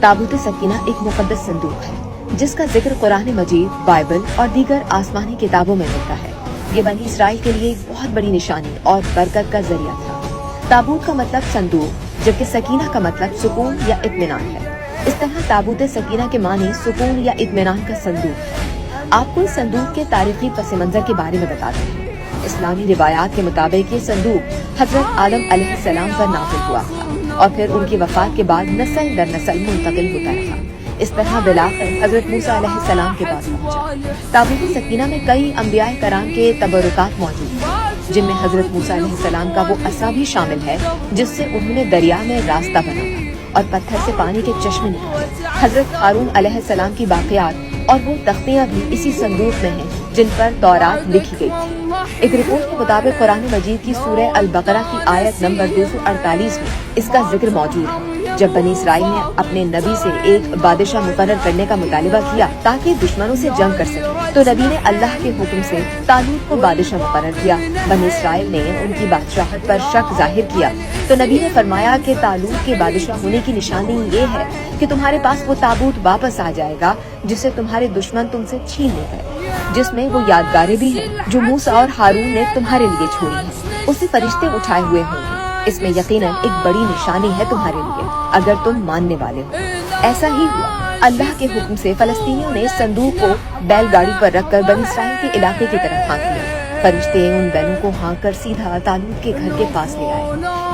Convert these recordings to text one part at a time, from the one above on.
ताबूत सकीना एक मुकद्दस संदूक है जिसका जिक्र कुरान मजीद, बाइबल और दीगर आसमानी किताबों में मिलता है। ये बनी इसराइल के लिए एक बहुत बड़ी निशानी और बरकत का जरिया था। ताबूत का मतलब संदूक, जबकि सकीना का मतलब सुकून या इत्मीनान है। इस तरह ताबूत सकीना के मानी सुकून या इत्मीनान का संदूक है। आपको इस संदूक के तारीखी पस मंजर के बारे में बताते हैं। इस्लामी रिवायात के मुताबिक ये संदूक हजरत आदम अलैहिस्सलाम पर नाज़िल हुआ था और फिर उनकी वफात के बाद नस्ल दर नस्ल मुंतकिल होता रहा। इस तरह बिलाखिर हजरत मूसा अलैहिस्सलाम के पास पहुंचा। ताबूत सकीना में कई अंबियाए कराम के तबरुकात मौजूद हैं, जिनमें हजरत मूसा अलैहिस्सलाम का वो असा भी शामिल है जिससे उन्होंने दरिया में रास्ता बनाया और पत्थर से पानी के चश्मे निकाले। हजरत हारून अलैहिस्सलाम की बाक़ियात और वो तख्तियाँ भी इसी संदूक में हैं जिन पर तौरात लिखी गई थी। एक रिपोर्ट के मुताबिक कुरान मजीद की सूरह अल बकरा की आयत नंबर 248 में इसका जिक्र मौजूद है। जब बनी इसराइल ने अपने नबी से एक बादशाह मुकर्रर करने का मुतालिबा किया ताकि दुश्मनों से जंग कर सके, तो नबी ने अल्लाह के हुक्म से तालूत को बादशाह मुकर्रर किया। बनी इसराइल ने उनकी बादशाहत पर शक जाहिर किया तो नबी ने फरमाया कि तालूत के बादशाह होने की निशानी ये है कि तुम्हारे पास वो ताबूत वापस आ जाएगा जिसे तुम्हारे दुश्मन तुमसे छीन ले गए, जिसमें वो यादगारें भी हैं जो मूसा और हारून ने तुम्हारे लिए छोड़ी हैं। उसे फरिश्ते उठाए हुए होंगे। इसमें यकीनन एक बड़ी निशानी है तुम्हारे लिए अगर तुम मानने वाले हो। ऐसा ही हुआ। अल्लाह के हुक्म से फलस्तीनियों ने संदूक को बैलगाड़ी पर रखकर बनी इसराइल के इलाके की तरफ हाँक लिया। फरिश्ते उन बैलों को हाँक कर सीधा तालूत के घर के पास ले आए।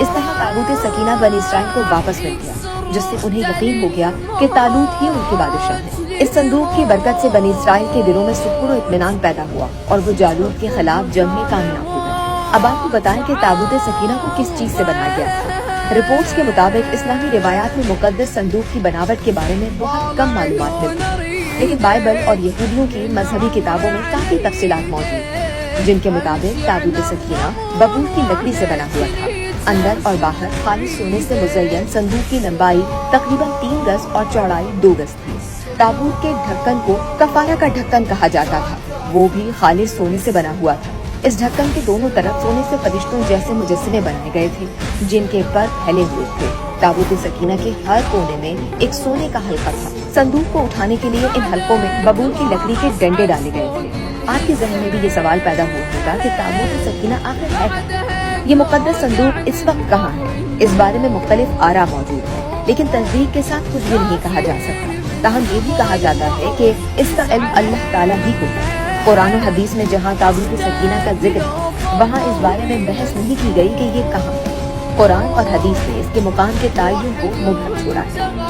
इस तरह ताबूत सकीना बनी इसराइल को वापस मिल गया, जिससे उन्हें यकीन हो गया कि तालूत ही उनके बादशाह है। इस संदूक की बरकत से बनी इसराइल के दिलों में सुकून और इत्मीनान पैदा हुआ और वो जालूत के खिलाफ जंग में कामयाब हो गए। अब आपको बताएं कि ताबूत सकीना को किस चीज से बनाया गया था। रिपोर्ट्स के मुताबिक इस्लामी रिवायात में मुकद्दस संदूक की बनावट के बारे में बहुत कम मालूमात मिलती है, लेकिन बाइबल और यहूदियों की मजहबी किताबों में काफी तफसीलात मौजूद हैं, जिनके मुताबिक ताबूत सकीना बबूल की लकड़ी से बना हुआ था। अंदर और बाहर खालिस सोने से मुज़य्यन संदूक की लंबाई तकरीबन 3 गज और चौड़ाई 2 गज थी। ताबूत के ढक्कन को कफारा का ढक्कन कहा जाता था, वो भी खालिस सोने से बना हुआ था। इस ढक्कन के दोनों तरफ सोने से फरिश्तों जैसे मुजस्समे बनाए गए थे, जिनके पर फैले हुए थे। ताबूत सकीना के हर कोने में एक सोने का हल्का था। संदूक को उठाने के लिए इन हल्कों में बबूल की लकड़ी के डंडे डाले गए थे। आपके जहन में भी ये सवाल पैदा हुआ होगा कि ताबूत सकीना आखिर है क्या? ये मुकद्दस संदूक इस वक्त कहाँ है? इस बारे में मुख्तलिफ आरा मौजूद है, लेकिन तस्दीक के साथ कुछ भी नहीं कहा जा सकता। ताहम ये भी कहा जाता है कि इसका इल्म अल्लाह ताला ही को है। कुरान और हदीस में जहाँ ताबूत सकीना का जिक्र है, वहाँ इस बारे में बहस नहीं की गई कि ये कहाँ है। कुरान और हदीस ने इसके मुकाम के तायन को मुबहम छोड़ा है।